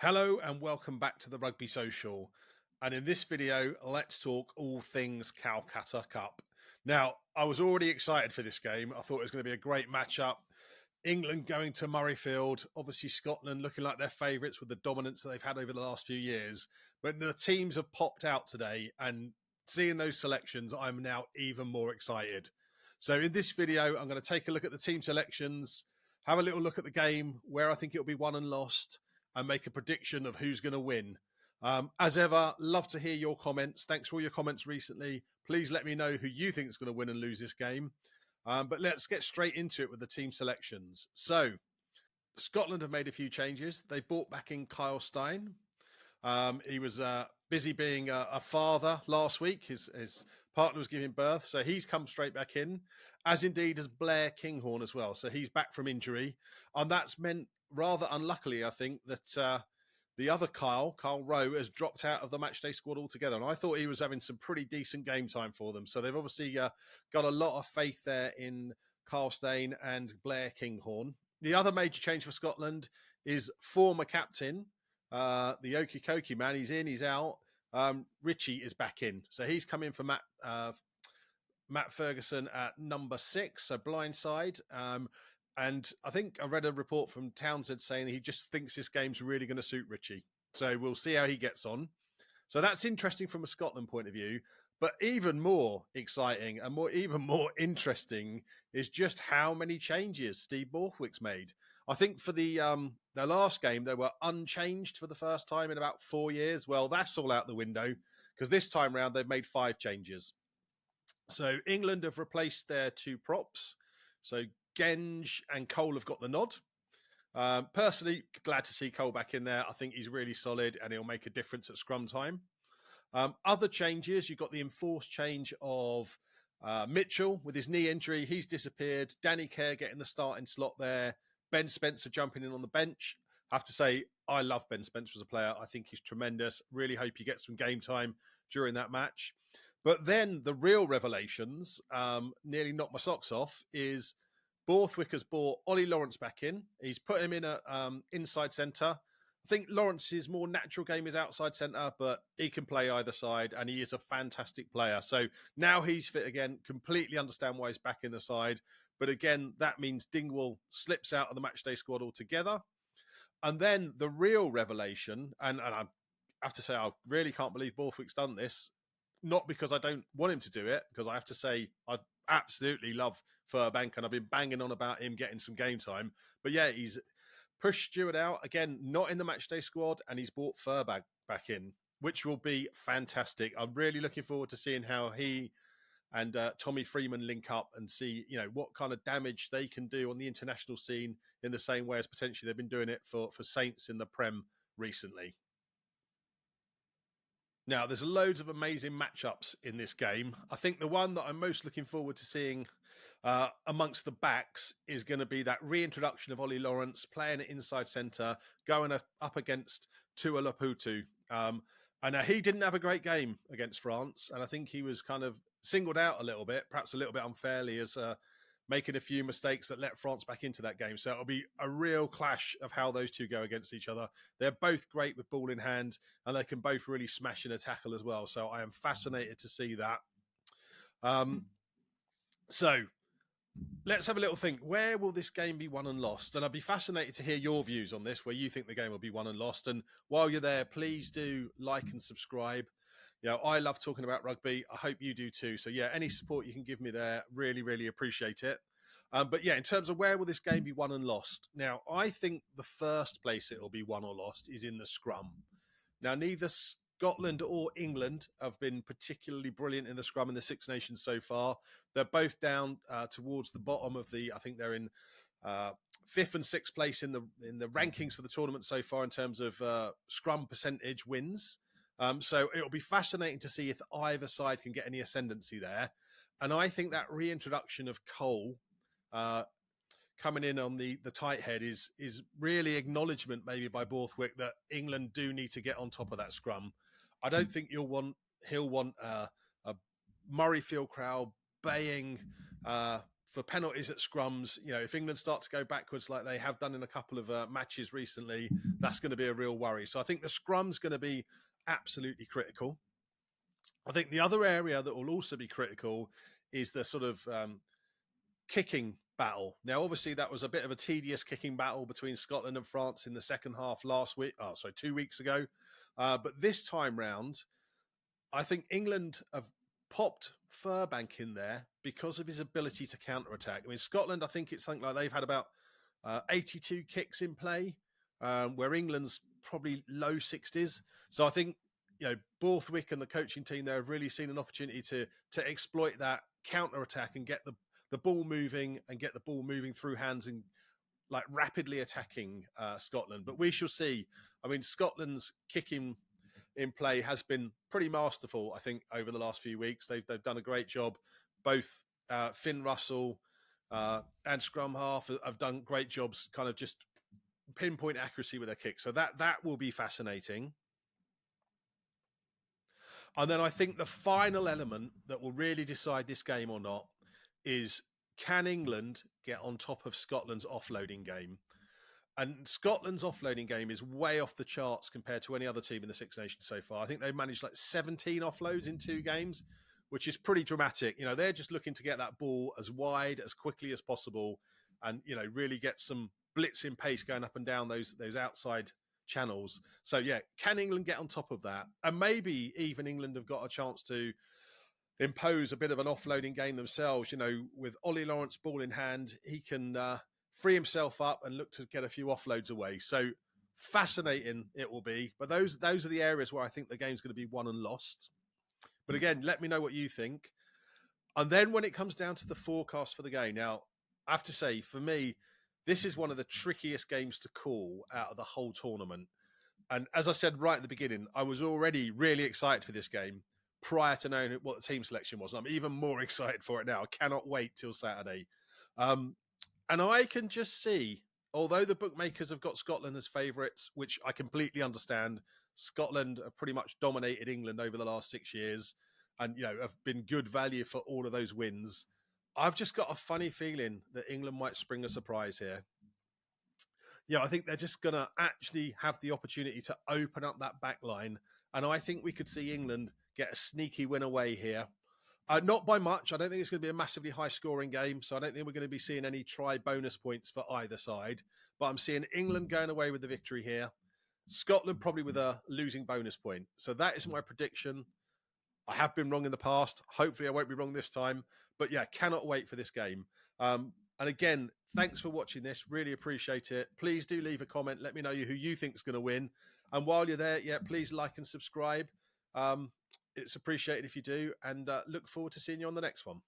Hello and welcome back to the Rugby Social. And in this video, let's talk all things Calcutta Cup. Now, I was already excited for this game. I thought it was going to be a great matchup. England going to Murrayfield, obviously Scotland looking like their favourites with the dominance that they've had over the last few years. But the teams have popped out today, and seeing those selections, I'm now even more excited. So in this video, I'm going to take a look at the team selections, have a little look at the game, where I think it'll be won and lost, and make a prediction of who's going to win. As ever, love to hear your comments. Thanks for all your comments recently. Please let me know who you think is going to win and lose this game. But let's get straight into it with the team selections. So, Scotland have made a few changes. They brought back in Kyle Stein. He was busy being a father last week. His partner was giving birth, so he's come straight back in, as indeed has Blair Kinghorn as well. So he's back from injury, and that's meant, rather unluckily, I think, that the other Kyle Rowe, has dropped out of the matchday squad altogether. And I thought he was having some pretty decent game time for them. So they've obviously got a lot of faith there in Kyle Stein and Blair Kinghorn. The other major change for Scotland is former captain, the Okie man. He's in, he's out. Richie is back in. So he's come in for Matt Ferguson at number 6, so blindside. And I think I read a report from Townsend saying he just thinks this game's really going to suit Richie. So we'll see how he gets on. So that's interesting from a Scotland point of view. But even more exciting and even more interesting is just how many changes Steve Borthwick's made. I think for the last game, they were unchanged for the first time in about 4 years. Well, that's all out the window, because this time round they've made 5 changes. So England have replaced their 2 props. So Genge and Cole have got the nod. Personally, glad to see Cole back in there. I think he's really solid and he'll make a difference at scrum time. Other changes, you've got the enforced change of Mitchell with his knee injury. He's disappeared. Danny Kerr getting the starting slot there. Ben Spencer jumping in on the bench. I have to say, I love Ben Spencer as a player. I think he's tremendous. Really hope he gets some game time during that match. But then the real revelations, nearly knocked my socks off, is Borthwick has brought Ollie Lawrence back in. He's put him in at inside centre. I think Lawrence's more natural game is outside centre, but he can play either side, and he is a fantastic player. So now he's fit again, completely understand why he's back in the side. But again, that means Dingwall slips out of the matchday squad altogether. And then the real revelation, and I have to say, I really can't believe Borthwick's done this, not because I don't want him to do it, because I have to say, I absolutely love Furbank, and I've been banging on about him getting some game time. But yeah, he's pushed Stewart out, again, not in the matchday squad, and he's brought Furbank back in, which will be fantastic. I'm really looking forward to seeing how he and Tommy Freeman link up and see, what kind of damage they can do on the international scene in the same way as potentially they've been doing it for Saints in the Prem recently. Now, there's loads of amazing matchups in this game. I think the one that I'm most looking forward to seeing amongst the backs is going to be that reintroduction of Ollie Lawrence playing at inside centre, going up against Tua Laputu. And he didn't have a great game against France, and I think he was kind of singled out a little bit, perhaps a little bit unfairly, as making a few mistakes that let France back into that game. So it'll be a real clash of how those two go against each other. They're both great with ball in hand, and they can both really smash in a tackle as well. So I am fascinated to see that. So let's have a little think. Where will this game be won and lost? And I'd be fascinated to hear your views on this, where you think the game will be won and lost. And while you're there, please do like and subscribe. I love talking about rugby. I hope you do too. So yeah, any support you can give me there, really, really appreciate it. But yeah, in terms of where will this game be won and lost? Now, I think the first place it will be won or lost is in the scrum. Now, neither Scotland or England have been particularly brilliant in the scrum in the Six Nations so far. They're both down towards the bottom of I think they're in 5th and 6th place in the rankings for the tournament so far in terms of scrum percentage wins. So it'll be fascinating to see if either side can get any ascendancy there. And I think that reintroduction of Cole coming in on the tight head is really acknowledgement maybe by Borthwick that England do need to get on top of that scrum. I don't think he'll want a Murrayfield crowd baying for penalties at scrums. If England start to go backwards like they have done in a couple of matches recently, that's going to be a real worry. So I think the scrum's going to be absolutely critical. I think the other area that will also be critical is the sort of kicking battle. Now, obviously, that was a bit of a tedious kicking battle between Scotland and France in the second half last week. 2 weeks ago. But this time round, I think England have popped Furbank in there because of his ability to counter-attack. I mean, Scotland, I think it's something like they've had about 82 kicks in play, where England's probably low 60s. So I think, Borthwick and the coaching team there have really seen an opportunity to exploit that counter-attack and get the ball moving and get the ball moving through hands and like rapidly attacking Scotland. But we shall see. I mean, Scotland's kicking in play has been pretty masterful, I think, over the last few weeks. They've done a great job. Both Finn Russell and scrum half have done great jobs, kind of just pinpoint accuracy with their kicks. So that will be fascinating. And then I think the final element that will really decide this game or not is, can England get on top of Scotland's offloading game? And Scotland's offloading game is way off the charts compared to any other team in the Six Nations so far. I think they've managed like 17 offloads in 2 games, which is pretty dramatic. They're just looking to get that ball as wide, as quickly as possible and, really get some blitzing pace going up and down those outside channels. So, yeah, can England get on top of that? And maybe even England have got a chance to impose a bit of an offloading game themselves. With Ollie Lawrence ball in hand, he can free himself up and look to get a few offloads away. So fascinating it will be. But those are the areas where I think the game's going to be won and lost. But again, let me know what you think. And then when it comes down to the forecast for the game, now, I have to say, for me, this is one of the trickiest games to call out of the whole tournament. And as I said right at the beginning, I was already really excited for this game prior to knowing what the team selection was. And I'm even more excited for it now. I cannot wait till Saturday. And I can just see, although the bookmakers have got Scotland as favourites, which I completely understand, Scotland have pretty much dominated England over the last 6 years and, have been good value for all of those wins. I've just got a funny feeling that England might spring a surprise here. I think they're just going to actually have the opportunity to open up that back line. And I think we could see England get a sneaky win away here. Not by much. I don't think it's going to be a massively high-scoring game, so I don't think we're going to be seeing any try bonus points for either side. But I'm seeing England going away with the victory here. Scotland probably with a losing bonus point. So that is my prediction. I have been wrong in the past. Hopefully I won't be wrong this time. But yeah, cannot wait for this game. And again, thanks for watching this. Really appreciate it. Please do leave a comment. Let me know who you think is going to win. And while you're there, please like and subscribe. It's appreciated if you do. And look forward to seeing you on the next one.